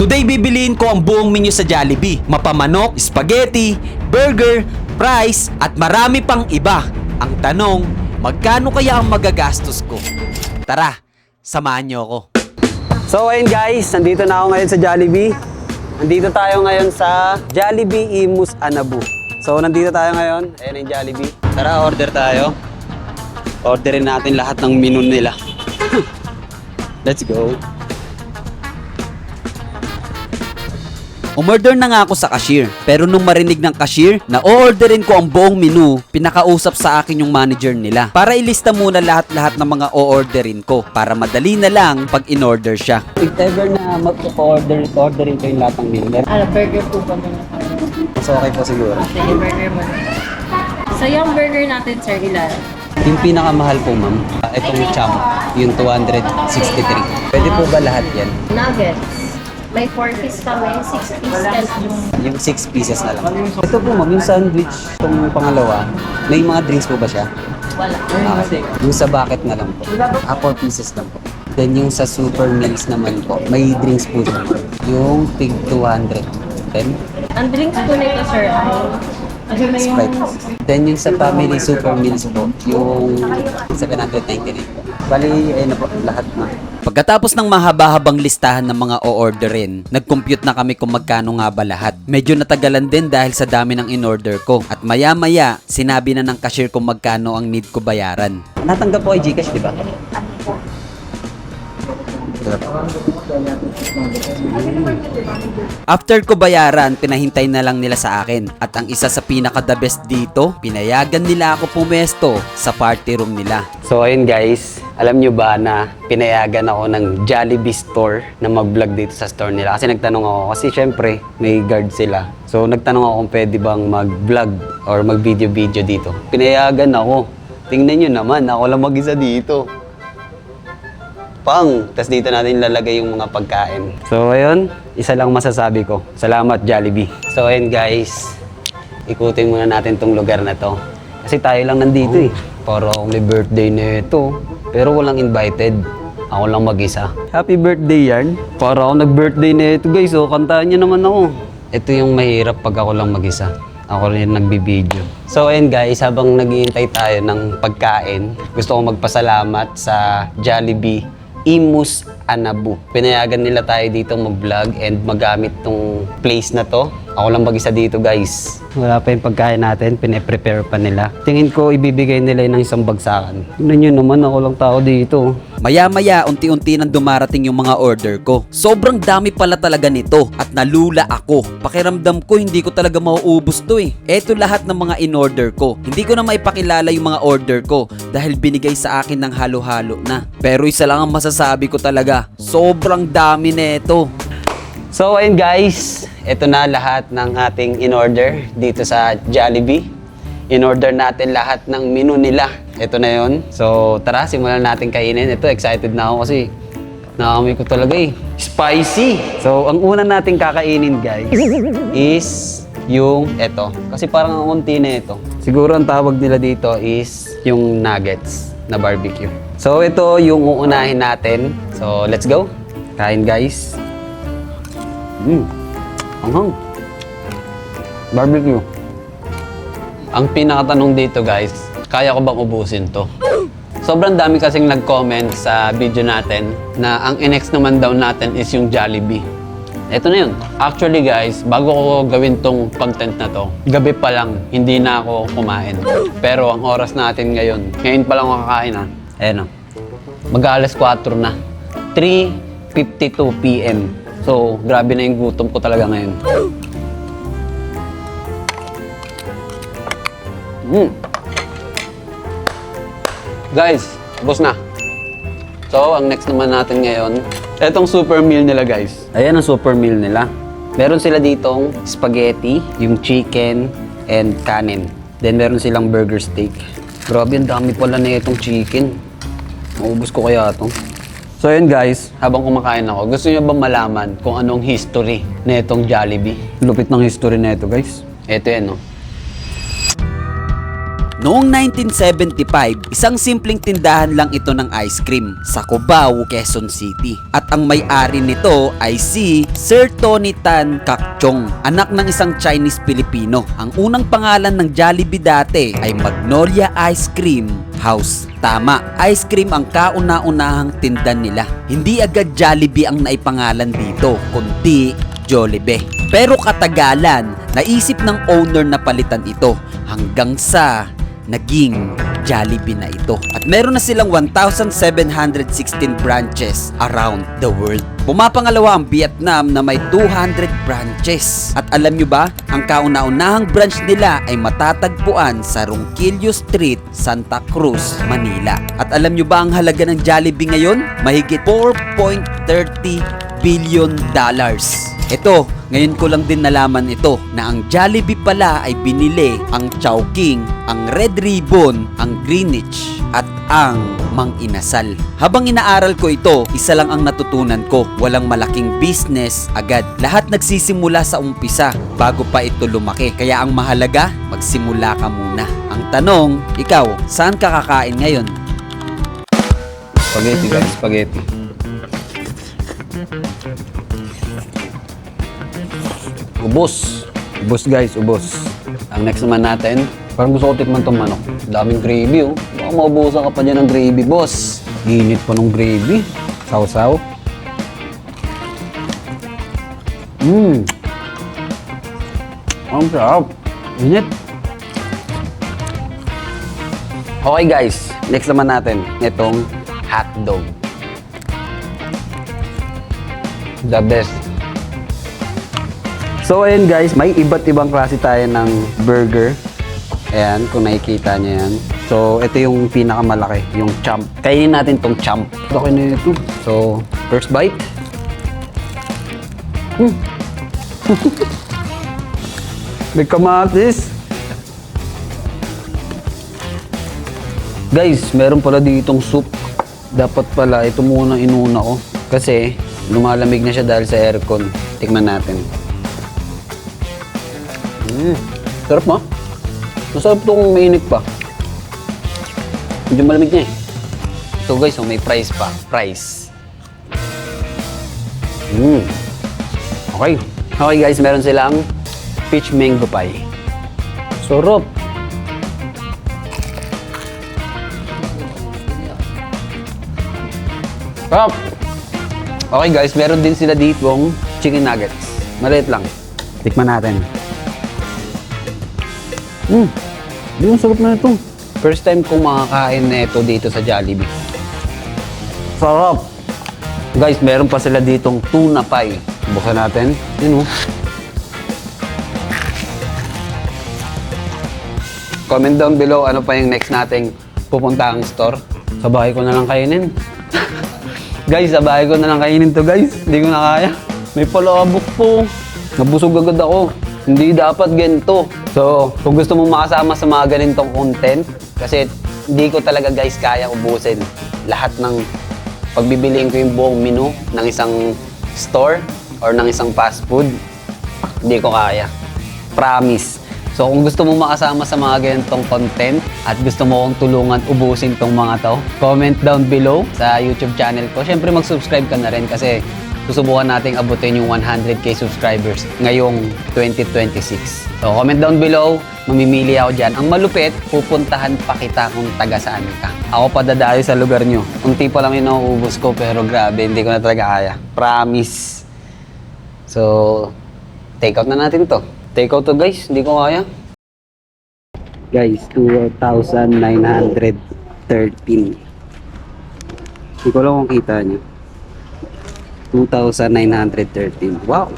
Today bibiliin ko ang buong menu sa Jollibee. Mapamanok, spaghetti, burger, fries, at marami pang iba. Ang tanong, magkano kaya ang magagastos ko? Tara, samahan niyo ako. So ayun guys, nandito na ako ngayon sa Jollibee. Nandito tayo ngayon sa Jollibee Imus Anabu. So nandito tayo ngayon, ayan yung Jollibee. Tara, order tayo. Orderin natin lahat ng menu nila. Let's go. Umorder na nga ako sa cashier, pero nung marinig ng cashier na o-orderin ko ang buong menu, pinakausap sa akin yung manager nila para ilista muna lahat-lahat ng mga o-orderin ko para madali na lang pag in-order siya. If ever na orderin ko yung lahat ng menu, Burger po ba muna? mas okay po siguro. Sige, burger mo. So, yung burger natin, sir, ilan? Yung pinakamahal po ma'am, itong champ, yung 263. Pwede po ba lahat yan? Nuggets. May 4 piece kami, 6 piece kasi. Yung 6 pieces na lang. Ito po ma'am, yung sandwich, itong pangalawa, may mga drinks po ba siya? Wala. Yung sa bucket na lang po. 4 pieces lang po. Then yung sa super meals naman po, may drinks po siya. Yung tig 200. Then, Ang drinks po nito, sir, ay Sprite. Then yung sa family super meals po, yung 799 po. Bali, ayun na po, lahat na. Pagkatapos ng mahaba-habang listahan ng mga o-orderin, nag-compute na kami kung magkano nga ba lahat. Medyo natagalan din dahil sa dami ng in-order ko. At maya-maya, sinabi na ng cashier kung magkano ang need ko bayaran. Natanggap po ay Gcash, di ba? After ko bayaran, pinahintay na lang nila sa akin. At ang isa sa pinaka-the best dito, pinayagan nila ako pumesto sa party room nila. So ayun guys, alam nyo ba na pinayagan ako ng Jollibee store na mag-vlog dito sa store nila? Kasi nagtanong ako, kasi syempre may guard sila. So nagtanong ako kung pwede bang mag-vlog or mag-video-video dito. Pinayagan ako. Tingnan nyo naman, ako lang mag-isa dito. Tapos dito natin lalagay yung mga pagkain. So ayun, isa lang masasabi ko. Salamat Jollibee. So ayun guys, ikutin muna natin tong lugar na to. Kasi tayo lang nandito eh. Para akong may birthday na ito. Pero walang invited. Ako lang mag-isa. Happy birthday yan. Para ako nag-birthday na ito guys. So kantahan niyo naman ako. Ito yung mahirap pag ako lang mag-isa. Ako rin nagbibideo. So ayun guys, habang naghihintay tayo ng pagkain, gusto ko magpasalamat sa Jollibee Imus Anabu. Pinayagan nila tayo dito mag-vlog and magamit tong place na to. Ako lang mag-isa dito guys. Wala pa yung pagkain natin, pine-prepare pa nila. Tingin ko ibibigay nila ng isang bagsakan. Tingnan nyo naman, ako lang tao dito. Maya-maya, unti-unti nang dumarating yung mga order ko. Sobrang dami pala talaga nito at nalula ako. Pakiramdam ko hindi ko talaga mauubos to eh. Eto lahat ng mga in-order ko. Hindi ko na maipakilala yung mga order ko dahil binigay sa akin ng halo-halo na. Pero isa lang ang masasabi ko talaga, sobrang dami nito. So ayun guys, ito na lahat ng ating in-order dito sa Jollibee. In-order natin lahat ng menu nila. Ito na yon. So tara, simulan natin kainin. Ito, excited na ako kasi nakaamoy ko talaga eh. Spicy! So ang una natin kakainin guys is yung ito. Kasi parang ang unti na ito. Siguro ang tawag nila dito is yung nuggets na barbecue. So ito yung uunahin natin. So let's go. Kain guys. Anghang. Barbecue. Ang pinakatanong dito guys, kaya ko bang ubusin to? Sobrang dami kasing nag-comment sa video natin na ang next naman daw natin is yung Jollibee. Ito na yun. Actually guys, bago ko gawin tong content na to, gabi pa lang, hindi na ako kumain. Pero ang oras natin ngayon pa lang ako kakain ha. Ayan o. Mag-alas 4 na. 3:52 PM. So, grabe na yung gutom ko talaga ngayon. Guys, ubos na. So, ang next naman natin ngayon, etong super meal nila guys. Ayan ang super meal nila. Meron sila ditong spaghetti, yung chicken, and kanin. Then, meron silang burger steak. Grabe, ang dami pala na itong chicken. Maubos ko kaya ito. So yun guys, habang kumakain ako, gusto niyo ba malaman kung anong history na itong Jollibee? Lupit ng history na ito guys. Ito yan no. Noong 1975, isang simpleng tindahan lang ito ng ice cream sa Cubao, Quezon City. At ang may-ari nito ay si Sir Tony Tan Kakchong, anak ng isang Chinese Pilipino. Ang unang pangalan ng Jollibee dati ay Magnolia Ice Cream House. Tama, ice cream ang kauna-unahang tinda nila. Hindi agad Jollibee ang naipangalan dito, kundi Jollibee. Pero katagalan, naisip ng owner na palitan ito hanggang sa naging Jollibee na ito. At meron na silang 1,716 branches around the world. Pumapangalawa ang Vietnam na may 200 branches. At alam nyo ba, ang kauna-unahang branch nila ay matatagpuan sa Ronquillo Street, Santa Cruz, Manila. At alam nyo ba ang halaga ng Jollibee ngayon? Mahigit $4.30 billion. Ito, ngayon ko lang din nalaman ito na ang Jollibee pala ay binili ang Chowking, ang Red Ribbon, ang Greenwich at ang Mang Inasal. Habang inaaral ko ito, isa lang ang natutunan ko. Walang malaking business agad. Lahat nagsisimula sa umpisa bago pa ito lumaki. Kaya ang mahalaga, magsimula ka muna. Ang tanong, ikaw, saan ka kakain ngayon? Spaghetti guys, spaghetti. Ubos. Ubos guys, ubos. Ang next naman natin, parang gusto ko tikman tong manok. Daming gravy oh. Baka maubusan ka pa dyan ng gravy, boss. Init pa ng gravy. Sausaw. Ang sarap. Init. Okay guys, next naman natin, itong hotdog. The best. So ayun guys, may iba't ibang klase tayo ng burger. Ayan, kung nakikita nyo yan. So ito yung pinakamalaki, yung chump. Kainin natin tong chump. Laki na ito. So, first bite. May kamatis. Guys, meron pala ditong soup. Dapat pala, ito muna inuna ko. Kasi, lumalamig na siya dahil sa aircon. Tikman natin. Sarap mo. Masarap itong mainit pa. Medyo malamig niya eh. Ito guys, may price pa. Price. Okay. Okay guys, meron silang peach mango pie. Sarap. Sarap. Okay guys, meron din sila ditong chicken nuggets. Maliit lang. Tikman natin. Yung sarap na ito. First time kong makakain na ito dito sa Jollibee. Sarap. Guys, meron pa sila ditong tuna pie. Buksan natin. Yun oh. Comment down below ano pa yung next nating pupuntahang store. Sa bahay ko na lang kainin. Guys, sa bahay ko na lang kainin to guys. Hindi ko na kaya. May palabok po. Nabusog agad ako. Hindi dapat ganito. So, kung gusto mong makasama sa mga ganitong content, kasi hindi ko talaga guys kaya ubusin lahat ng pagbibiliin ko yung buong menu ng isang store or ng isang fast food. Hindi ko kaya. Promise. So, kung gusto mong makasama sa mga ganitong content at gusto mo akong tulungan ubusin tong mga to, comment down below sa YouTube channel ko. Siyempre, mag-subscribe ka na rin kasi susubukan nating abutin yung 100k subscribers ngayong 2026. So, comment down below. Mamimili ako dyan. Ang malupit, pupuntahan pa kita kung taga saan ka. Ako pa dadayo sa lugar nyo. Unti pa lang yung nauubos ko, pero grabe, hindi ko na talaga kaya. Promise. So, take out na natin to. Take out to guys, hindi ko kaya. Guys, 2,913. Hindi ko lang kung kita nyo. 2,913. Wow!